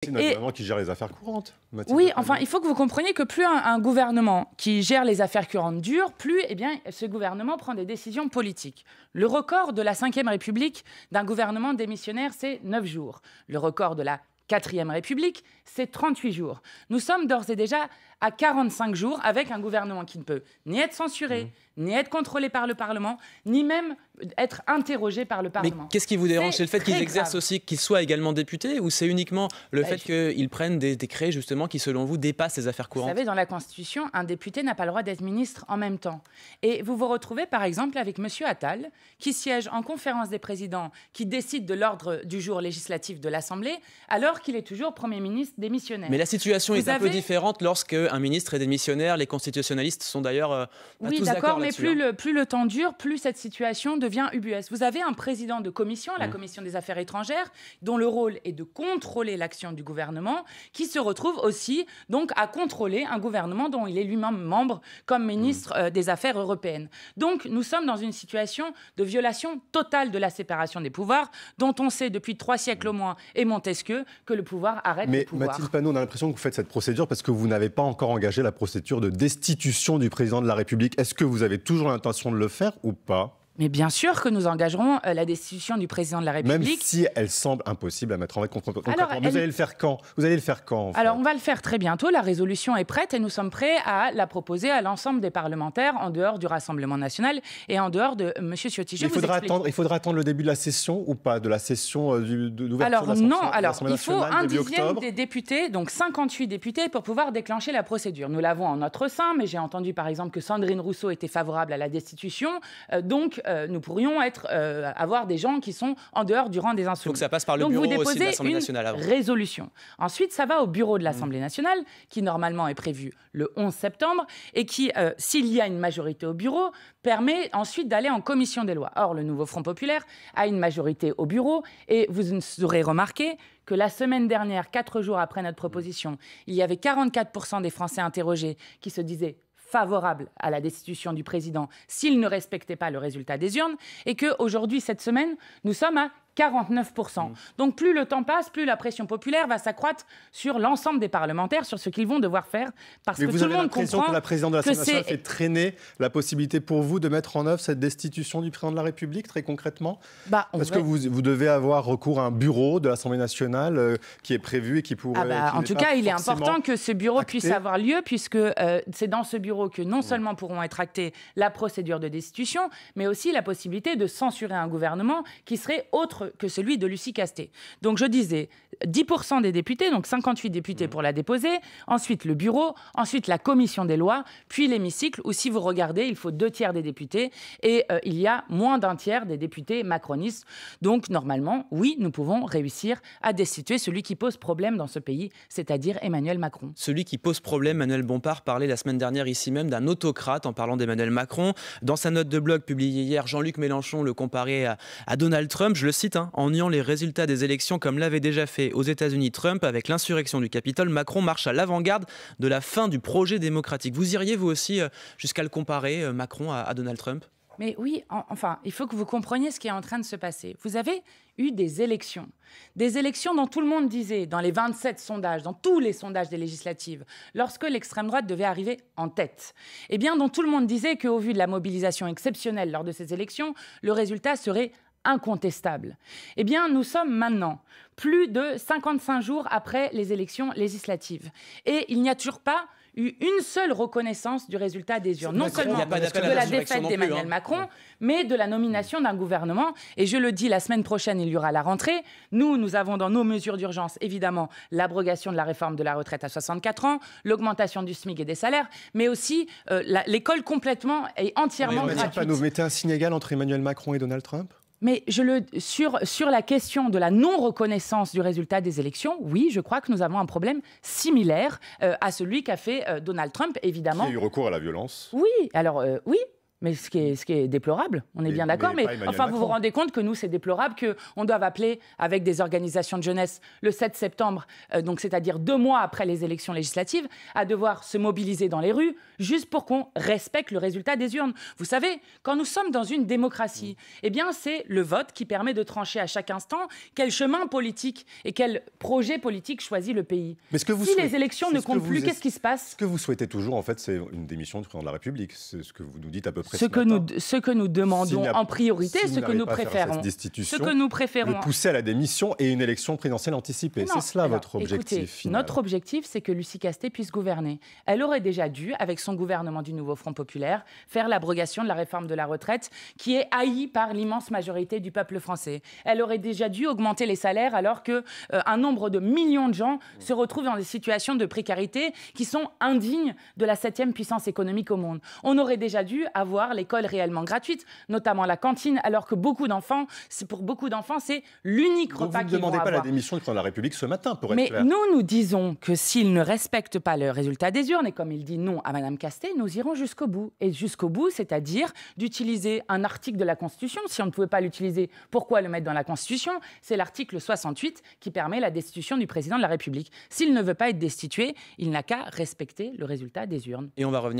C'est un gouvernement qui gère les affaires courantes. Oui, enfin, il faut que vous compreniez que plus un gouvernement qui gère les affaires courantes dure, plus ce gouvernement prend des décisions politiques. Le record de la Ve République d'un gouvernement démissionnaire, c'est 9 jours. Le record de la Quatrième République, c'est 38 jours. Nous sommes d'ores et déjà à 45 jours avec un gouvernement qui ne peut ni être censuré, ni être contrôlé par le Parlement, ni même être interrogé par le Parlement. Mais qu'est-ce qui vous dérange? C'est le fait qu'ils exercent aussi, qu'ils soient également députés, ou c'est uniquement le fait qu'ils prennent des décrets justement qui, selon vous, dépassent les affaires courantes? Vous savez, dans la Constitution, un député n'a pas le droit d'être ministre en même temps. Et vous vous retrouvez, par exemple, avec M. Attal, qui siège en conférence des présidents, qui décide de l'ordre du jour législatif de l'Assemblée, alors qu'il est toujours Premier ministre démissionnaire. Mais la situation est un peu différente lorsque un ministre est démissionnaire. Les constitutionnalistes sont d'ailleurs pas tous d'accord là-dessus. Oui, d'accord, mais plus le temps dure, plus cette situation devient ubuesque. Vous avez un président de commission, la Commission des Affaires étrangères, dont le rôle est de contrôler l'action du gouvernement, qui se retrouve aussi donc à contrôler un gouvernement dont il est lui-même membre comme ministre des Affaires européennes. Donc nous sommes dans une situation de violation totale de la séparation des pouvoirs, dont on sait depuis 3 siècles au moins, et Montesquieu, que le pouvoir arrête le pouvoir. Mais Mathilde Panot, on a l'impression que vous faites cette procédure parce que vous n'avez pas encore engagé la procédure de destitution du président de la République. Est-ce que vous avez toujours l'intention de le faire ou pas ? Mais bien sûr que nous engagerons la destitution du président de la République. Même si elle semble impossible à mettre en œuvre concrètement. Vous allez le faire quand? Vous allez le faire quand en fait? Alors, on va le faire très bientôt. La résolution est prête et nous sommes prêts à la proposer à l'ensemble des parlementaires en dehors du Rassemblement national et en dehors de M. Ciotti. Il faudra attendre le début de la session ou pas? De la session d'ouverture de l'Assemblée il faut un début dixième octobre. des députés, donc 58 députés, pour pouvoir déclencher la procédure. Nous l'avons en notre sein, mais j'ai entendu par exemple que Sandrine Rousseau était favorable à la destitution. Donc, nous pourrions avoir des gens qui sont en dehors du rang des insoumis. Il faut que ça passe par le bureau aussi de l'Assemblée nationale avant. Résolution. Ensuite, ça va au bureau de l'Assemblée nationale, qui normalement est prévu le 11 septembre, et qui, s'il y a une majorité au bureau, permet ensuite d'aller en commission des lois. Or, le nouveau Front populaire a une majorité au bureau, et vous aurez remarqué que la semaine dernière, 4 jours après notre proposition, il y avait 44% des Français interrogés qui se disaient favorable à la destitution du président s'il ne respectait pas le résultat des urnes, et qu'aujourd'hui, cette semaine, nous sommes à 49%. Donc plus le temps passe, plus la pression populaire va s'accroître sur l'ensemble des parlementaires, sur ce qu'ils vont devoir faire, parce que tout le monde comprend que vous avez l'impression que la présidente de l'Assemblée nationale fait traîner la possibilité pour vous de mettre en œuvre cette destitution du président de la République, très concrètement? Parce que vous devez avoir recours à un bureau de l'Assemblée nationale qui est prévu et qui pourrait... en tout cas, il est important que ce bureau puisse avoir lieu, puisque c'est dans ce bureau que non seulement pourront être actées la procédure de destitution, mais aussi la possibilité de censurer un gouvernement qui serait autre que celui de Lucie Castet. Donc je disais 10% des députés, donc 58 députés pour la déposer, ensuite le bureau, ensuite la commission des lois, puis l'hémicycle, où si vous regardez, il faut 2 tiers des députés et il y a moins d'1 tiers des députés macronistes. Donc normalement, oui, nous pouvons réussir à destituer celui qui pose problème dans ce pays, c'est-à-dire Emmanuel Macron. Celui qui pose problème, Manuel Bompard parlait la semaine dernière ici même d'un autocrate en parlant d'Emmanuel Macron. Dans sa note de blog publiée hier, Jean-Luc Mélenchon le comparait à Donald Trump, je le cite, en niant les résultats des élections comme l'avait déjà fait aux États-Unis Trump avec l'insurrection du Capitole. Macron marche à l'avant-garde de la fin du projet démocratique. Vous iriez vous aussi jusqu'à le comparer, Macron, à Donald Trump? Mais oui, enfin, il faut que vous compreniez ce qui est en train de se passer. Vous avez eu des élections dont tout le monde disait, dans les 27 sondages, dans tous les sondages des législatives, lorsque l'extrême droite devait arriver en tête, eh bien, dont tout le monde disait qu'au vu de la mobilisation exceptionnelle lors de ces élections, le résultat serait incontestable. Eh bien, nous sommes maintenant plus de 55 jours après les élections législatives. Et il n'y a toujours pas eu une seule reconnaissance du résultat des urnes. Non seulement de la défaite d'Emmanuel Macron, mais de la nomination d'un gouvernement. Et je le dis, la semaine prochaine, il y aura la rentrée. Nous avons dans nos mesures d'urgence, évidemment, l'abrogation de la réforme de la retraite à 64 ans, l'augmentation du SMIC et des salaires, mais aussi l'école complètement et entièrement gratuite. Vous mettez un signe égal entre Emmanuel Macron et Donald Trump? Mais sur la question de la non-reconnaissance du résultat des élections, oui, je crois que nous avons un problème similaire à celui qu'a fait Donald Trump, évidemment. Il y a eu recours à la violence. Oui, alors oui. Mais ce qui est déplorable, on est bien d'accord. Mais enfin, vous vous rendez compte que nous, c'est déplorable qu'on doive appeler avec des organisations de jeunesse le 7 septembre, donc c'est-à-dire 2 mois après les élections législatives, à devoir se mobiliser dans les rues juste pour qu'on respecte le résultat des urnes. Vous savez, quand nous sommes dans une démocratie, eh bien, c'est le vote qui permet de trancher à chaque instant quel chemin politique et quel projet politique choisit le pays. Mais si les élections ne comptent plus, qu'est-ce qui se passe? Ce que vous souhaitez toujours, en fait, c'est une démission du président de la République. C'est ce que vous nous dites à peu près. Ce que nous demandons en priorité, ce que nous préférons. Le pousser à la démission et une élection présidentielle anticipée. C'est cela votre objectif final. Notre objectif, c'est que Lucie Castet puisse gouverner. Elle aurait déjà dû, avec son gouvernement du Nouveau Front Populaire, faire l'abrogation de la réforme de la retraite qui est haïe par l'immense majorité du peuple français. Elle aurait déjà dû augmenter les salaires alors qu'un nombre de millions de gens se retrouvent dans des situations de précarité qui sont indignes de la 7e puissance économique au monde. On aurait déjà dû avoir l'école réellement gratuite, notamment la cantine, alors que pour beaucoup d'enfants, c'est l'unique repas qu'ils vont avoir. Vous ne demandez pas la démission du président de la République ce matin, pour être clair. Mais nous disons que s'il ne respecte pas le résultat des urnes, et comme il dit non à Mme Castet, nous irons jusqu'au bout. Et jusqu'au bout, c'est-à-dire d'utiliser un article de la Constitution. Si on ne pouvait pas l'utiliser, pourquoi le mettre dans la Constitution? C'est l'article 68 qui permet la destitution du président de la République. S'il ne veut pas être destitué, il n'a qu'à respecter le résultat des urnes. Et on va revenir